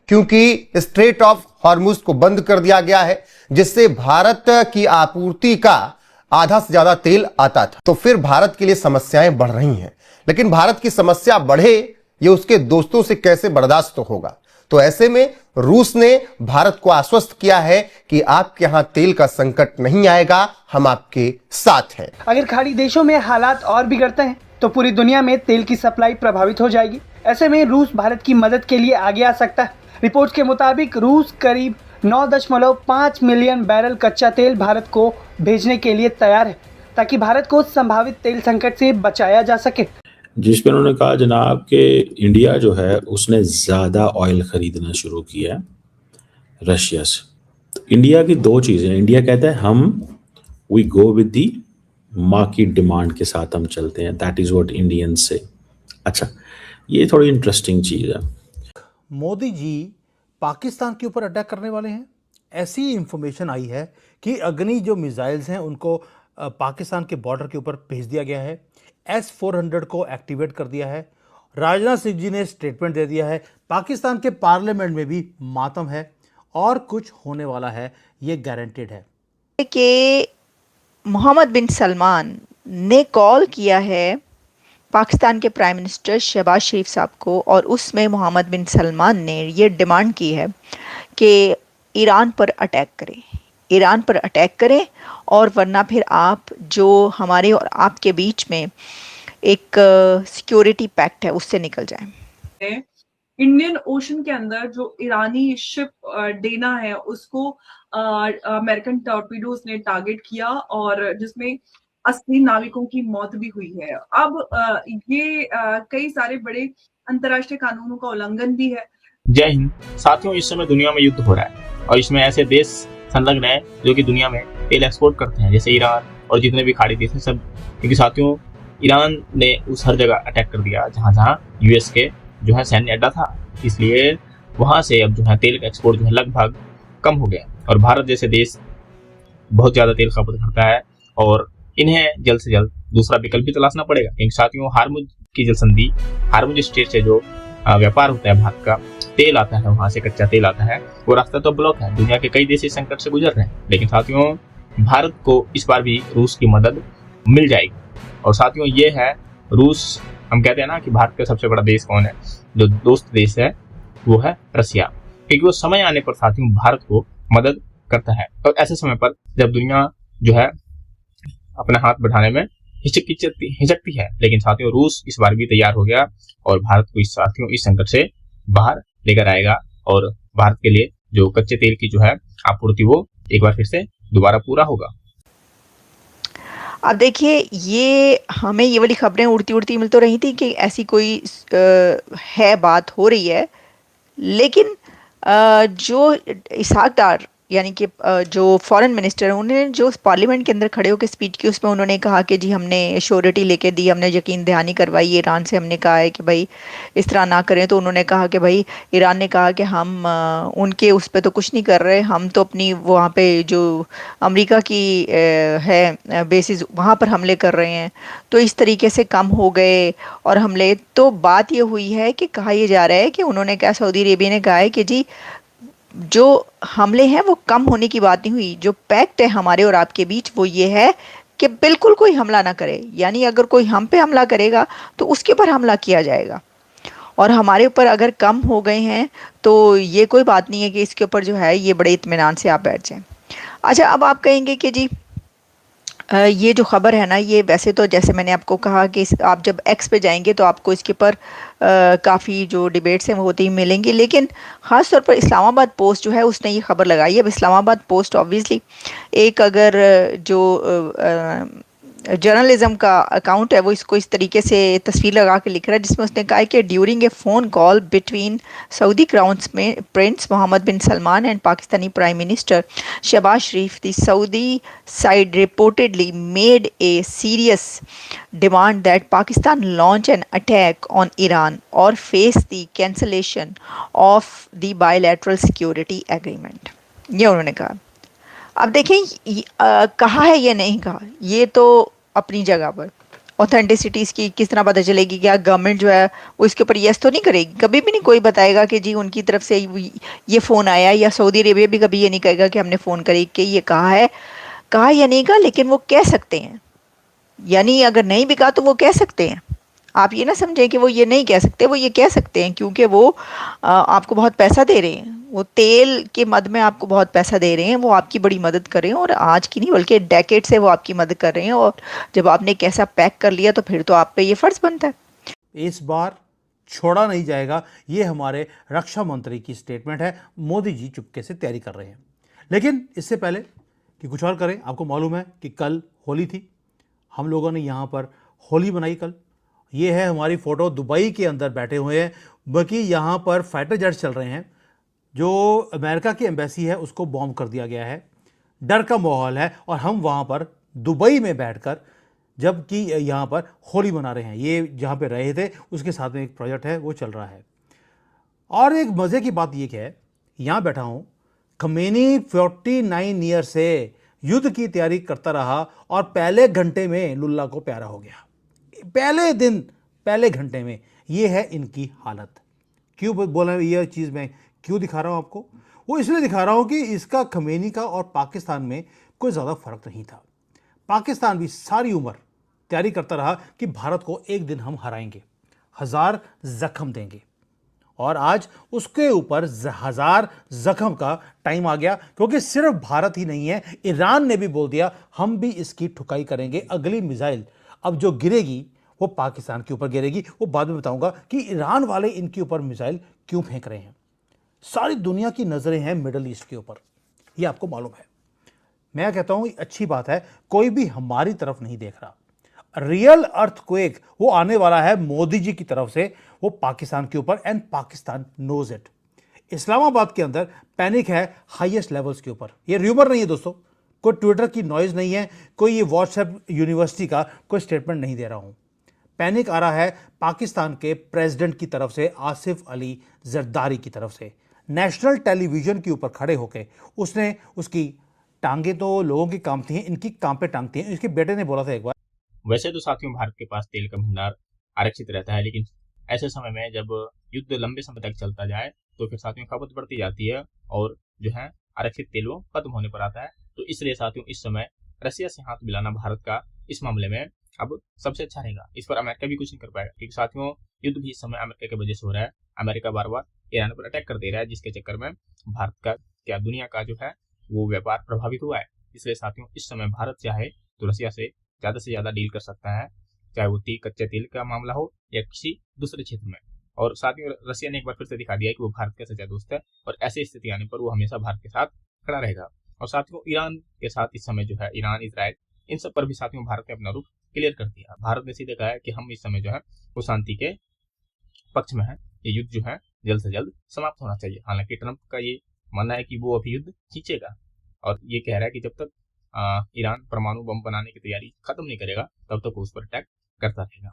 क्योंकि straight of Hormuz को बंद कर दिया गया है, जिससे भारत की आपूर्ति का आधा से ज्यादा तेल आता था। तो फिर भारत के लिए समस्याएं बढ़ रही हैं, लेकिन भारत की समस्या बढ़े ये उसके दोस्तों से कैसे बर्दाश्त होगा। तो ऐसे में रूस ने भारत को आश्वस्त किया है कि आपके यहां तेल का संकट नहीं आएगा, हम आपके साथ हैं। अगर खाड़ी देशों में हालात और बिगड़ते हैं तो पूरी दुनिया में तेल की सप्लाई प्रभावित हो जाएगी। ऐसे में रूस भारत की मदद के लिए आगे आ सकता है। रिपोर्ट्स के मुताबिक रूस करीब 9.5 मिलियन बैरल कच्चा तेल भारत को भेजने के लिए तैयार है, ताकि भारत को संभावित तेल संकट से बचाया जा सके। जिस पे उन्होंने कहा जनाब कि इंडिया जो है उसने ज़्यादा ऑयल ख़रीदना शुरू किया रशिया से। तो इंडिया की दो चीज़ें, इंडिया कहता है हम we go with the market demand के साथ हम चलते हैं, दैट इज़ व्हाट इंडियंस से। अच्छा, ये थोड़ी इंटरेस्टिंग चीज़ है। मोदी जी पाकिस्तान के ऊपर अटैक करने वाले हैं। ऐसी इंफॉर्मेशन आई है कि अग्नि जो मिसाइल्स हैं उनको पाकिस्तान के बॉर्डर के ऊपर भेज दिया गया है। S-400 को एक्टिवेट कर दिया है। राजनाथ सिंह जी ने स्टेटमेंट दे दिया है। पाकिस्तान के पार्लियामेंट में भी मातम है और कुछ होने वाला है, ये गारंटेड है कि मोहम्मद बिन सलमान ने कॉल किया है पाकिस्तान के प्राइम मिनिस्टर शहबाज शरीफ साहब को, और उसमें मोहम्मद बिन सलमान ने ये डिमांड की है कि ईरान पर अटैक करें और वरना फिर आप जो हमारे और आपके बीच में एक सिक्योरिटी पैक्ट है उससे निकल जाएं। इंडियन ओशन के अंदर जो ईरानी शिप डेना है उसको अमेरिकन टॉर्पीडोज ने टारगेट किया और जिसमें 80 नाविकों की मौत भी हुई है। अब ये कई सारे बड़े अंतर्राष्ट्रीय कानूनों का उल्लंघन भी है। जय हिंद साथियों, इस समय दुनिया में युद्ध हो रहा है और इसमें ऐसे देश संलग्न है जो कि दुनिया में तेल एक्सपोर्ट करते हैं, जैसे ईरान और जितने भी खाड़ी देश हैं सब। क्योंकि साथियों ईरान ने उस हर जगह अटैक कर दिया जहां जहां यूएस के जो है सैन्य अड्डा था, इसलिए वहां से अब जो है तेल का एक्सपोर्ट जो है लगभग कम हो गया। और भारत जैसे देश बहुत ज्यादा तेल खपत करता है और इन्हें जल्द से जल्द दूसरा विकल्प भी तलाशना पड़ेगा। क्योंकि साथियों हार्मुज की जल संधि, हार्मुज स्ट्रेट से जो व्यापार होता है भारत का, तेल आता है वहां से, कच्चा तेल आता है, वो रास्ता तो ब्लॉक है। दुनिया के कई देश इस संकट से गुजर रहे हैं, लेकिन साथियों भारत को इस बार भी रूस की मदद मिल जाएगी। और साथियों ये है रूस, हम कहते हैं ना कि भारत का सबसे बड़ा देश कौन है, जो दोस्त देश है वो है रसिया, क्योंकि वो समय आने पर साथियों भारत को मदद करता है। और ऐसे समय पर जब दुनिया जो है अपना हाथ बढ़ाने में हिचकती है, लेकिन साथियों रूस इस बार भी तैयार हो गया और भारत को इस संकट से बाहर लेकर आएगा और भारत के लिए जो कच्चे तेल की जो है आपूर्ति वो एक बार फिर से दोबारा पूरा होगा। अब देखिए हमें ये वाली खबरें उड़ती मिल तो रही थी कि ऐसी कोई है, बात हो रही है, लेकिन जो इसहाक डार यानी कि जो फॉरेन मिनिस्टर हैं उन्होंने जो पार्लियामेंट के अंदर खड़े होकर स्पीच की उसमें उन्होंने कहा कि जी हमने श्योरिटी लेके दी, हमने यकीन दहानी करवाई ईरान से, हमने कहा है कि भाई इस तरह ना करें। तो उन्होंने कहा कि भाई ईरान ने कहा कि हम उनके उस पर तो कुछ नहीं कर रहे, हम तो अपनी वहाँ पे जो अमेरिका की है बेसिस वहाँ पर हमले कर रहे हैं। तो इस तरीके से कम हो गए और हमले। तो बात ये हुई है कि कहा यह जा रहा है कि उन्होंने कहा, सऊदी अरेबिया ने कहा है कि जी जो हमले हैं वो कम होने की बात नहीं हुई, जो पैक्ट है हमारे और आपके बीच वो ये है कि बिल्कुल कोई हमला ना करे, यानी अगर कोई हम पे हमला करेगा तो उसके ऊपर हमला किया जाएगा। और हमारे ऊपर अगर कम हो गए हैं तो ये कोई बात नहीं है कि इसके ऊपर जो है ये बड़े इत्मीनान से आप बैठ जाएं। अच्छा, अब आप कहेंगे कि जी ये जो ख़बर है ना, ये वैसे तो जैसे मैंने आपको कहा कि आप जब एक्स पे जाएंगे तो आपको इसके ऊपर काफ़ी जो डिबेट्स हैं वो होती ही मिलेंगी, लेकिन ख़ास तौर पर इस्लामाबाद पोस्ट जो है उसने ये खबर लगाई है। अब इस्लामाबाद पोस्ट ऑब्वियसली एक अगर जो जर्नलिज्म का अकाउंट है वो इसको इस तरीके से तस्वीर लगा के लिख रहा है, जिसमें उसने कहा है कि during a phone call between Saudi crown prince Mohammed bin Salman and Pakistani prime minister Shahbaz Sharif, the Saudi side reportedly made a serious demand that Pakistan launch an attack on Iran और face the cancellation of the bilateral security agreement. ये उन्होंने कहा। अब देखें कहा है ये नहीं कहा, ये तो अपनी जगह पर, ऑथेंटिसिटीज की किस तरह पता चलेगी? क्या गवर्नमेंट जो है वो इसके ऊपर यस तो नहीं करेगी? कभी भी नहीं कोई बताएगा कि जी उनकी तरफ से ये फ़ोन आया, या सऊदी अरेबिया भी कभी ये नहीं कहेगा कि हमने फ़ोन करी कि ये कहा या नहीं कहा, लेकिन वो कह सकते हैं। यानी अगर नहीं भी कहा तो वो कह सकते हैं। आप ये ना समझें कि वो ये नहीं कह सकते, वो ये कह सकते हैं, क्योंकि वो आपको बहुत पैसा दे रहे हैं। वो तेल के मद में आपको बहुत पैसा दे रहे हैं, वो आपकी बड़ी मदद कर रहे हैं, और आज की नहीं बल्कि डेकेड से वो आपकी मदद कर रहे हैं। और जब आपने कैसा पैक कर लिया तो फिर तो आप पे ये फ़र्ज़ बनता है। इस बार छोड़ा नहीं जाएगा, ये हमारे रक्षा मंत्री की स्टेटमेंट है। मोदी जी चुपके से तैयारी कर रहे हैं। लेकिन इससे पहले कि कुछ और करें, आपको मालूम है कि कल होली थी। हम लोगों ने यहाँ पर होली मनाई कल। ये है हमारी फ़ोटो, दुबई के अंदर बैठे हुए हैं, बल्कि यहाँ पर फाइटर जेट्स चल रहे हैं। जो अमेरिका की एम्बेसी है उसको बॉम्ब कर दिया गया है, डर का माहौल है, और हम वहाँ पर दुबई में बैठकर जबकि यहाँ पर होली मना रहे हैं। ये जहाँ पे रहे थे उसके साथ में एक प्रोजेक्ट है वो चल रहा है। और एक मज़े की बात ये है, यहाँ बैठा हूँ, खमेनी 49 ईयर से युद्ध की तैयारी करता रहा और पहले घंटे में लुल्ला को प्यारा हो गया। पहले दिन, पहले घंटे में। ये है इनकी हालत। क्यों बोला ये चीज़ मैं क्यों दिखा रहा हूँ आपको? वो इसलिए दिखा रहा हूँ कि इसका खमेनी का और पाकिस्तान में कोई ज़्यादा फर्क नहीं था। पाकिस्तान भी सारी उम्र तैयारी करता रहा कि भारत को एक दिन हम हराएंगे, 1000 जख्म देंगे, और आज उसके ऊपर 1000 जख्म का टाइम आ गया। क्योंकि सिर्फ भारत ही नहीं है, ईरान ने भी बोल दिया हम भी इसकी ठुकाई करेंगे। अगली मिसाइल अब जो गिरेगी वो पाकिस्तान के ऊपर गिरेगी। वो बाद में बताऊंगा कि ईरान वाले इनके ऊपर मिसाइल क्यों फेंक रहे हैं। सारी दुनिया की नज़रें हैं मिडल ईस्ट के ऊपर, ये आपको मालूम है। मैं कहता हूं अच्छी बात है, कोई भी हमारी तरफ नहीं देख रहा। रियल अर्थक्वेक वो आने वाला है मोदी जी की तरफ से, वो पाकिस्तान के ऊपर, and Pakistan knows it. Islamabad के अंदर पैनिक है हाईएस्ट लेवल्स के ऊपर। ये र्यूमर नहीं है दोस्तों, कोई ट्विटर की नॉइज नहीं है, कोई ये व्हाट्सएप यूनिवर्सिटी का कोई स्टेटमेंट नहीं दे रहा हूं। पैनिक आ रहा है पाकिस्तान के प्रेसिडेंट की तरफ से, आसिफ अली जरदारी की तरफ से। नेशनल टेलीविजन के ऊपर खड़े होकर उसने, उसकी टांगे तो लोगों की कांपती हैं, इनकी कांपे टांगती हैं। इसके बेटे ने बोला था एक बार, वैसे तो साथियों भारत के पास तेल का भंडार आरक्षित रहता है, लेकिन ऐसे समय में जब युद्ध लंबे समय तक चलता जाए तो फिर साथियों खपत बढ़ती जाती है और जो है आरक्षित तेल वो खत्म होने पर आता है। तो इसलिए साथियों इस समय रसिया से हाथ मिलाना भारत का इस मामले में अब सबसे अच्छा रहेगा। इस पर अमेरिका भी कुछ नहीं कर पाएगा, क्योंकि साथियों युद्ध भी इस समय अमेरिका की वजह से हो रहा है। अमेरिका बार बार ईरान पर अटैक कर दे रहा है, जिसके चक्कर में भारत का क्या दुनिया का जो है वो व्यापार प्रभावित हुआ है। इसलिए साथियों इस समय भारत चाहे तो रसिया से ज्यादा डील कर सकता है, चाहे वो कच्चे तेल का मामला हो या किसी दूसरे क्षेत्र में। और साथियों रसिया ने एक बार फिर से दिखा दिया कि वो भारत का सच्चा दोस्त है, और ऐसी स्थिति आने पर वो हमेशा भारत के साथ खड़ा रहेगा। और साथियों ईरान के साथ इस समय जो है, ईरान, इजराइल, इन सब पर भी साथियों भारत ने अपना रुख क्लियर कर दिया। भारत ने सीधे कहा है कि हम इस समय जो है वो शांति के पक्ष में है। ये युद्ध जो है जल्द से जल्द समाप्त होना चाहिए। हालांकि ट्रंप का ये मानना है कि वो अभी युद्ध खींचेगा, और ये कह रहा है कि जब तक ईरान परमाणु बम बनाने की तैयारी खत्म नहीं करेगा तब तक वो उस पर अटैक करता रहेगा।